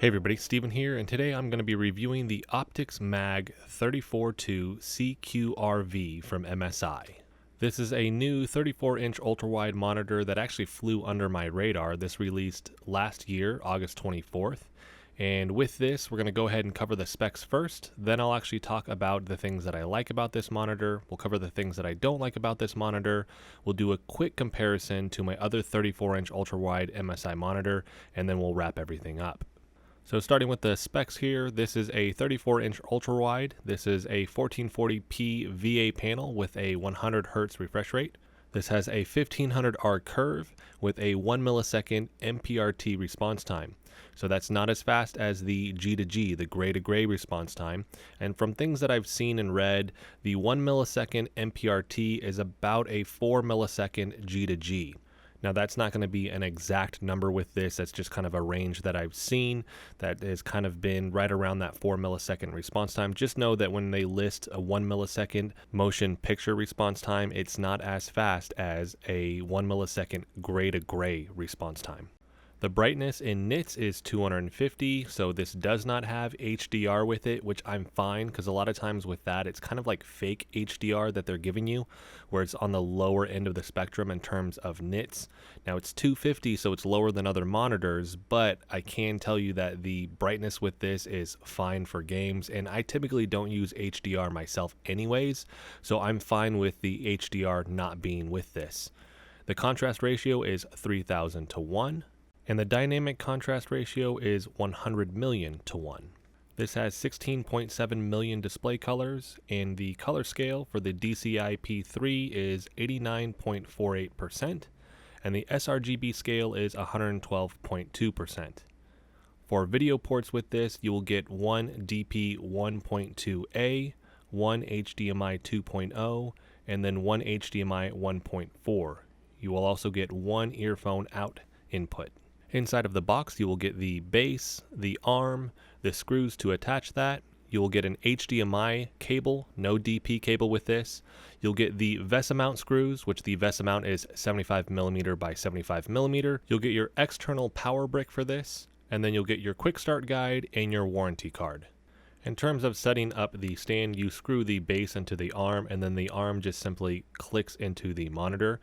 Hey everybody, Steven here, and today I'm going to be reviewing the Optix MAG342CQRV from MSI. This is a new 34-inch ultra-wide monitor that actually flew under my radar. This released last year, August 24th. And with this, we're going to go ahead and cover the specs first. Then I'll actually talk about the things that I like about this monitor. We'll cover the things that I don't like about this monitor. We'll do a quick comparison to my other 34-inch ultra-wide MSI monitor, and then we'll wrap everything up. So starting with the specs here, this is a 34-inch ultra-wide. This is a 1440p VA panel with a 100 Hz refresh rate. This has a 1500R curve with a 1 millisecond MPRT response time. So that's not as fast as the G to G, the gray to gray response time. And from things that I've seen and read, the 1 millisecond MPRT is about a 4 millisecond G to G. Now that's not going to be an exact number with this, that's just kind of a range that I've seen that has kind of been right around that 4 millisecond response time. Just know that when they list a 1 millisecond motion picture response time, it's not as fast as a 1 millisecond gray to gray response time. The brightness in nits is 250, so this does not have HDR with it, which I'm fine, because a lot of times with that, it's kind of like fake HDR that they're giving you, where it's on the lower end of the spectrum in terms of nits. Now it's 250, so it's lower than other monitors, but I can tell you that the brightness with this is fine for games, and I typically don't use HDR myself anyways, so I'm fine with the HDR not being with this. The contrast ratio is 3000 to 1. And the dynamic contrast ratio is 100 million to 1. This has 16.7 million display colors, and the color scale for the DCI-P3 is 89.48%, and the sRGB scale is 112.2%. For video ports with this, you will get one DP 1.2A, one HDMI 2.0, and then one HDMI 1.4. You will also get one earphone out input. Inside of the box, you will get the base, the arm, the screws to attach that. You will get an HDMI cable, no DP cable with this. You'll get the VESA mount screws, which the VESA mount is 75mm by 75mm. You'll get your external power brick for this, and then you'll get your quick start guide and your warranty card. In terms of setting up the stand, you screw the base into the arm, and then the arm just simply clicks into the monitor.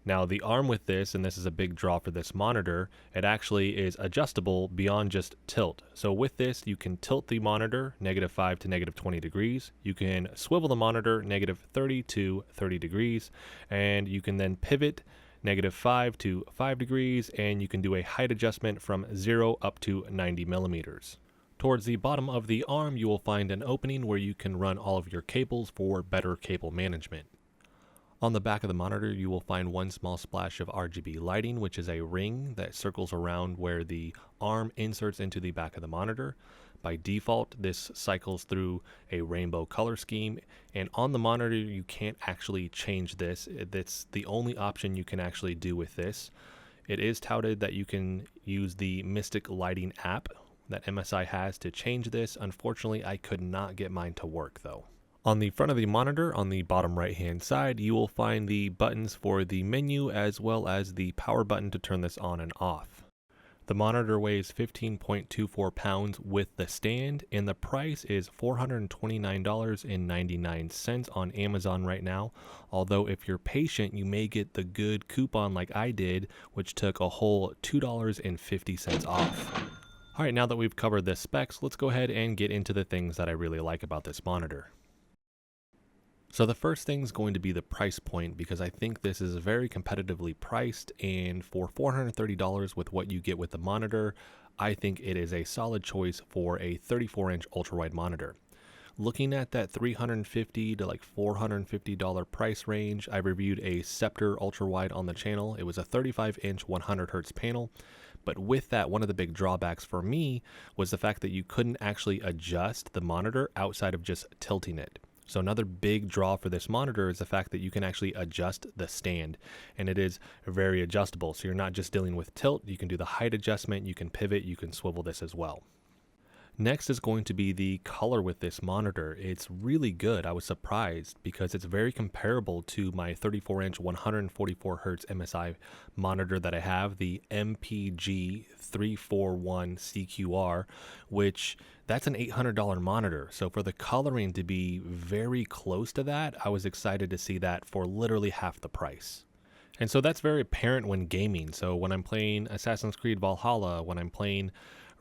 Now the arm with this, and this is a big draw for this monitor, it actually is adjustable beyond just tilt. So with this, you can tilt the monitor -5 to -20 degrees. You can swivel the monitor -30 to 30 degrees, and you can then pivot -5 to 5 degrees, and you can do a height adjustment from 0 up to 90 millimeters. Towards the bottom of the arm, you will find an opening where you can run all of your cables for better cable management. On the back of the monitor, you will find one small splash of Rgb lighting, which is a ring that circles around where the arm inserts into the back of the monitor. By default, this cycles through a rainbow color scheme, and on the monitor, you can't actually change this. That's the only option you can actually do with this. It is touted that you can use the Mystic Lighting app that MSI has to change this. Unfortunately, I could not get mine to work though. On the front of the monitor, on the bottom right hand side, you will find the buttons for the menu as well as the power button to turn this on and off. The monitor weighs 15.24 pounds with the stand, and the price is $429.99 on Amazon right now. Although if you're patient, you may get the good coupon like I did, which took a whole $2.50 off. Alright, now that we've covered the specs, let's go ahead and get into the things that I really like about this monitor. So the first thing is going to be the price point, because I think this is very competitively priced, and for $430 with what you get with the monitor, I think it is a solid choice for a 34-inch ultra-wide monitor. Looking at that $350 to like $450 price range, I reviewed a Scepter ultra-wide on the channel. It was a 35-inch 100 Hz panel. But with that, one of the big drawbacks for me was the fact that you couldn't actually adjust the monitor outside of just tilting it. So another big draw for this monitor is the fact that you can actually adjust the stand, and it is very adjustable. So you're not just dealing with tilt, you can do the height adjustment, you can pivot, you can swivel this as well. Next is going to be the color with this monitor. It's really good. I was surprised because it's very comparable to my 34-inch 144Hz MSI monitor that I have, the MPG341CQR, which that's an $800 monitor. So for the coloring to be very close to that, I was excited to see that for literally half the price. And so that's very apparent when gaming. So when I'm playing Assassin's Creed Valhalla, when I'm playing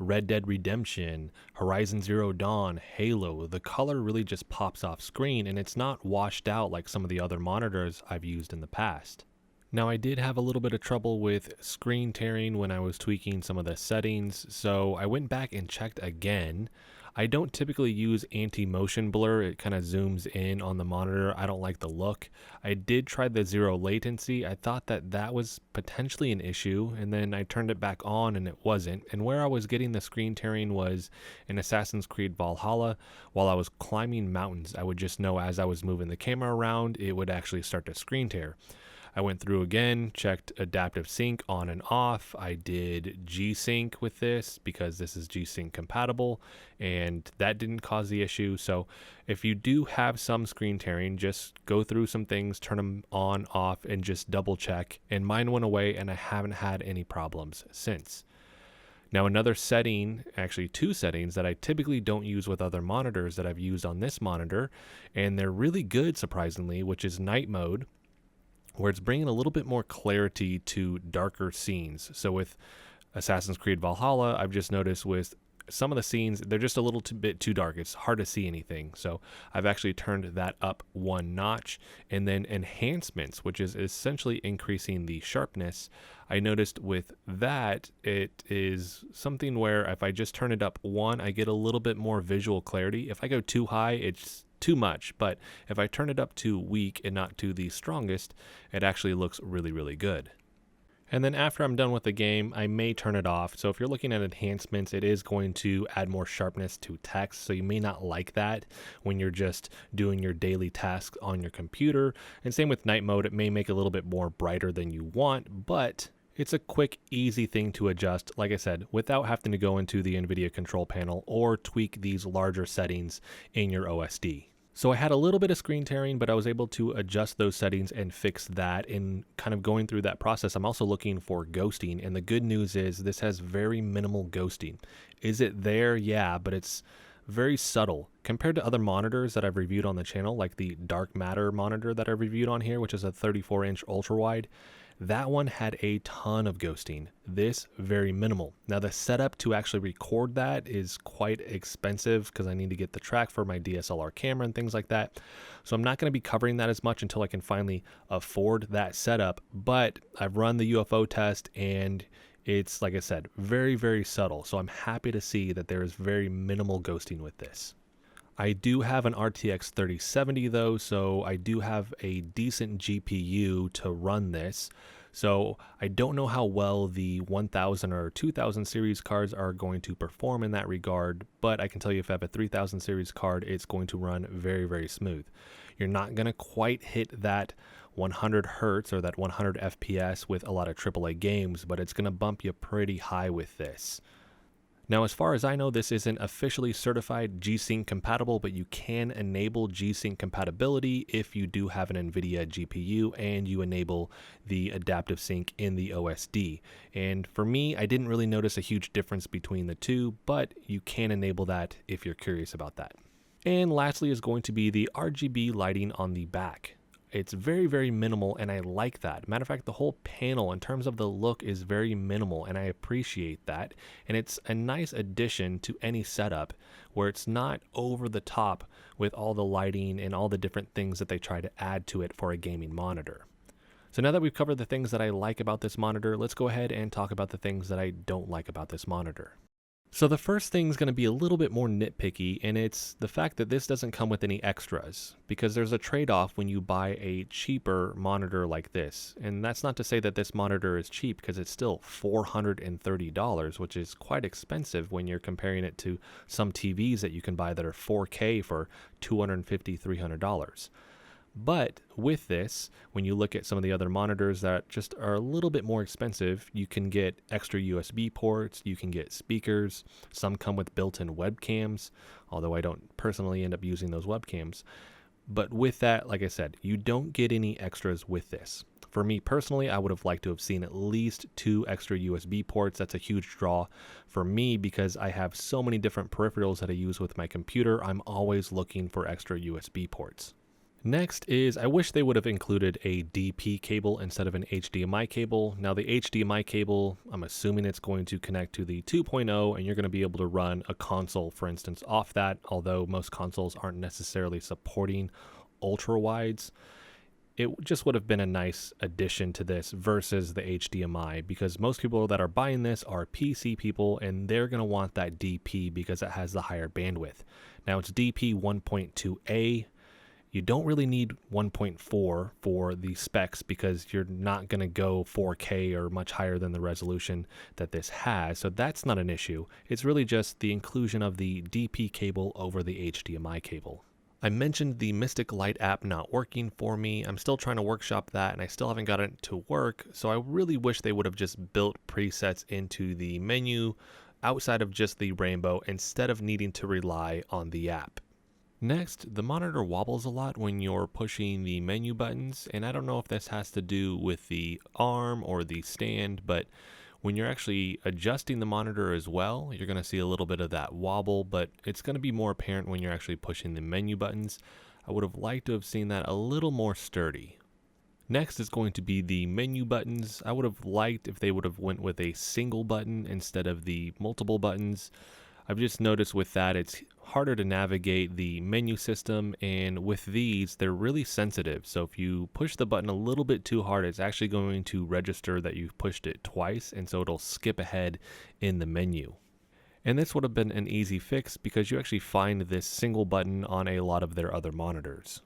Red Dead Redemption, Horizon Zero Dawn, Halo, the color really just pops off screen and it's not washed out like some of the other monitors I've used in the past. Now I did have a little bit of trouble with screen tearing when I was tweaking some of the settings, so I went back and checked again. I don't typically use anti-motion blur. It kind of zooms in on the monitor. I don't like the look. I did try the zero latency. I thought that that was potentially an issue, and then I turned it back on and it wasn't. And where I was getting the screen tearing was in Assassin's Creed Valhalla. While I was climbing mountains, I would just know as I was moving the camera around, it would actually start to screen tear. I went through again, checked adaptive sync on and off. I did G-Sync with this because this is G-Sync compatible, and that didn't cause the issue. So if you do have some screen tearing, just go through some things, turn them on, off, and just double check. And mine went away, and I haven't had any problems since. Now another setting, actually two settings that I typically don't use with other monitors that I've used on this monitor, and they're really good surprisingly, which is night mode, where it's bringing a little bit more clarity to darker scenes. So with Assassin's Creed Valhalla, I've just noticed with some of the scenes, they're just a little bit too dark. It's hard to see anything. So I've actually turned that up one notch. And then enhancements, which is essentially increasing the sharpness. I noticed with that, it is something where if I just turn it up one, I get a little bit more visual clarity. If I go too high, it's too much, but if I turn it up to weak and not to the strongest, it actually looks really, really good. And then after I'm done with the game, I may turn it off. So if you're looking at enhancements, it is going to add more sharpness to text. So you may not like that when you're just doing your daily tasks on your computer. And same with night mode, it may make it a little bit more brighter than you want, but it's a quick, easy thing to adjust, like I said, without having to go into the NVIDIA control panel or tweak these larger settings in your OSD. So I had a little bit of screen tearing, but I was able to adjust those settings and fix that. And kind of going through that process, I'm also looking for ghosting. And the good news is this has very minimal ghosting. Is it there? Yeah, but it's very subtle compared to other monitors that I've reviewed on the channel, like the Dark Matter monitor that I reviewed on here, which is a 34-inch ultrawide. That one had a ton of ghosting. This, very minimal. Now the setup to actually record that is quite expensive because I need to get the track for my DSLR camera and things like that. So I'm not going to be covering that as much until I can finally afford that setup. But I've run the UFO test and it's, like I said, very, very subtle. So I'm happy to see that there is very minimal ghosting with this. I do have an RTX 3070 though, so I do have a decent GPU to run this. So I don't know how well the 1000 or 2000 series cards are going to perform in that regard, but I can tell you if I have a 3000 series card, it's going to run very, very smooth. You're not going to quite hit that 100 hertz or that 100 FPS with a lot of AAA games, but it's going to bump you pretty high with this. Now, as far as I know, this isn't officially certified G-Sync compatible, but you can enable G-Sync compatibility if you do have an NVIDIA GPU and you enable the adaptive sync in the OSD. And for me, I didn't really notice a huge difference between the two, but you can enable that if you're curious about that. And lastly is going to be the RGB lighting on the back. It's very, very minimal, and I like that. Matter of fact, the whole panel in terms of the look is very minimal, and I appreciate that. And it's a nice addition to any setup where it's not over the top with all the lighting and all the different things that they try to add to it for a gaming monitor. So now that we've covered the things that I like about this monitor, let's go ahead and talk about the things that I don't like about this monitor. So the first thing is going to be a little bit more nitpicky, and it's the fact that this doesn't come with any extras, because there's a trade-off when you buy a cheaper monitor like this. And that's not to say that this monitor is cheap, because it's still $430, which is quite expensive when you're comparing it to some TVs that you can buy that are 4K for $250, $300. But with this, when you look at some of the other monitors that just are a little bit more expensive, you can get extra USB ports, you can get speakers, some come with built-in webcams, although I don't personally end up using those webcams. But with that, like I said, you don't get any extras with this. For me personally, I would have liked to have seen at least 2 extra USB ports. That's a huge draw for me because I have so many different peripherals that I use with my computer. I'm always looking for extra USB ports. Next is, I wish they would have included a DP cable instead of an HDMI cable. Now the HDMI cable, I'm assuming it's going to connect to the 2.0 and you're going to be able to run a console, for instance, off that, although most consoles aren't necessarily supporting ultra-wides. It just would have been a nice addition to this versus the HDMI, because most people that are buying this are PC people and they're going to want that DP because it has the higher bandwidth. Now it's DP 1.2A. You don't really need 1.4 for the specs because you're not going to go 4K or much higher than the resolution that this has, so that's not an issue. It's really just the inclusion of the DP cable over the HDMI cable. I mentioned the Mystic Light app not working for me. I'm still trying to workshop that and I still haven't got it to work, so I really wish they would have just built presets into the menu outside of just the rainbow instead of needing to rely on the app. Next, the monitor wobbles a lot when you're pushing the menu buttons, and I don't know if this has to do with the arm or the stand, but when you're actually adjusting the monitor as well, you're going to see a little bit of that wobble, but it's going to be more apparent when you're actually pushing the menu buttons. I would have liked to have seen that a little more sturdy. Next is going to be the menu buttons. I would have liked if they would have went with a single button instead of the multiple buttons. I've just noticed with that it's harder to navigate the menu system, and with these they're really sensitive, so if you push the button a little bit too hard it's actually going to register that you've pushed it twice, and so it'll skip ahead in the menu. And this would have been an easy fix because you actually find this single button on a lot of their other monitors.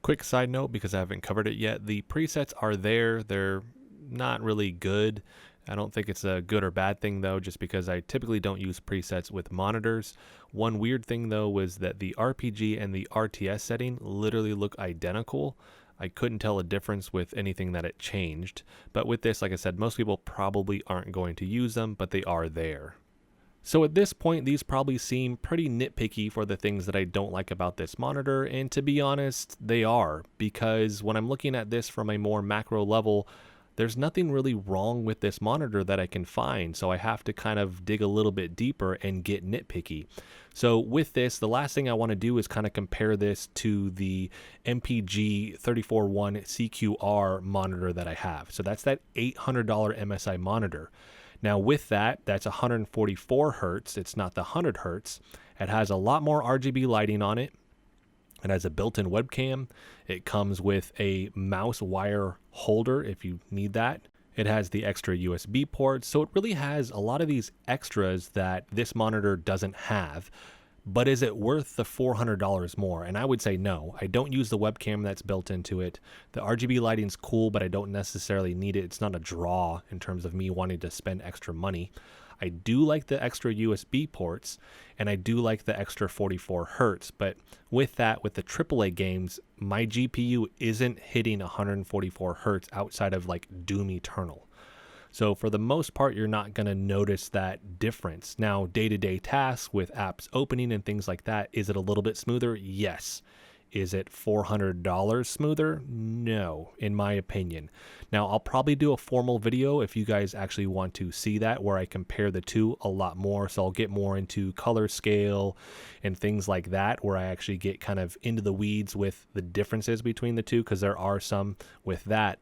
Quick side note, because I haven't covered it yet, the presets are there. They're not really good. I don't think it's a good or bad thing though, just because I typically don't use presets with monitors. One weird thing though was that the RPG and the RTS setting literally look identical. I couldn't tell a difference with anything that it changed. But with this, like I said, most people probably aren't going to use them, but they are there. So at this point, these probably seem pretty nitpicky for the things that I don't like about this monitor, and to be honest, they are, because when I'm looking at this from a more macro level, there's nothing really wrong with this monitor that I can find, so I have to kind of dig a little bit deeper and get nitpicky. So with this, the last thing I want to do is kind of compare this to the MPG341CQR monitor that I have. So that's that $800 MSI monitor. Now with that, that's 144 Hz. It's not the 100 Hz. It has a lot more RGB lighting on it. It has a built-in webcam. It comes with a mouse wire holder if you need that. It has the extra USB ports. So it really has a lot of these extras that this monitor doesn't have. But is it worth the $400 more? And I would say no. I don't use the webcam that's built into it. The RGB lighting's cool, but I don't necessarily need it. It's not a draw in terms of me wanting to spend extra money. I do like the extra USB ports, and I do like the extra 44 Hz, but with that, with the AAA games, my GPU isn't hitting 144 Hz outside of like Doom Eternal. So for the most part, you're not going to notice that difference. Now, day-to-day tasks with apps opening and things like that, is it a little bit smoother? Yes. Is it $400 smoother? No, in my opinion. Now, I'll probably do a formal video if you guys actually want to see that, where I compare the two a lot more. So I'll get more into color scale and things like that, where I actually get kind of into the weeds with the differences between the two, because there are some with that.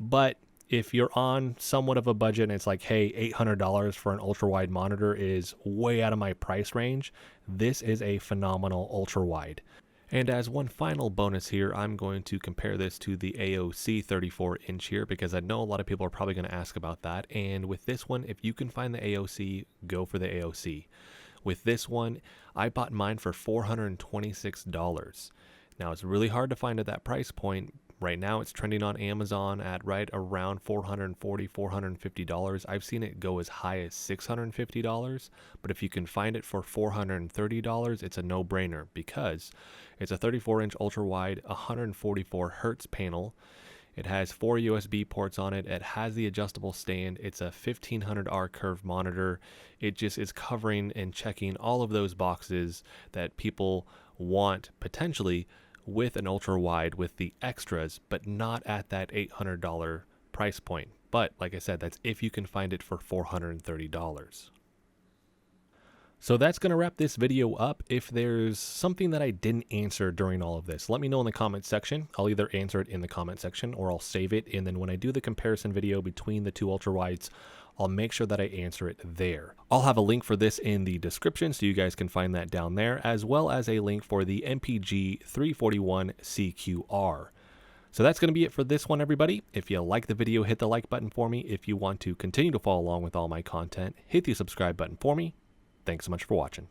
But if you're on somewhat of a budget and it's like, hey, $800 for an ultra-wide monitor is way out of my price range, this is a phenomenal ultra-wide. And as one final bonus here, I'm going to compare this to the AOC 34-inch here, because I know a lot of people are probably going to ask about that. And with this one, if you can find the AOC, go for the AOC. With this one, I bought mine for $426. Now, it's really hard to find at that price point Right now it's trending on Amazon at right around $440, $450. I've seen it go as high as $650, but if you can find it for $430, it's a no-brainer because it's a 34-inch ultra-wide 144Hz panel. It has 4 USB ports on it. It has the adjustable stand. It's a 1500R curved monitor. It just is covering and checking all of those boxes that people want potentially with an ultra wide with the extras, but not at that $800 price point. But like I said, that's if you can find it for $430. So that's going to wrap this video up. If there's something that I didn't answer during all of this, let me know in the comment section. I'll either answer it in the comment section or I'll save it. And then when I do the comparison video between the two ultrawides, I'll make sure that I answer it there. I'll have a link for this in the description so you guys can find that down there, as well as a link for the MPG341CQR. So that's going to be it for this one, everybody. If you like the video, hit the like button for me. If you want to continue to follow along with all my content, hit the subscribe button for me. Thanks so much for watching.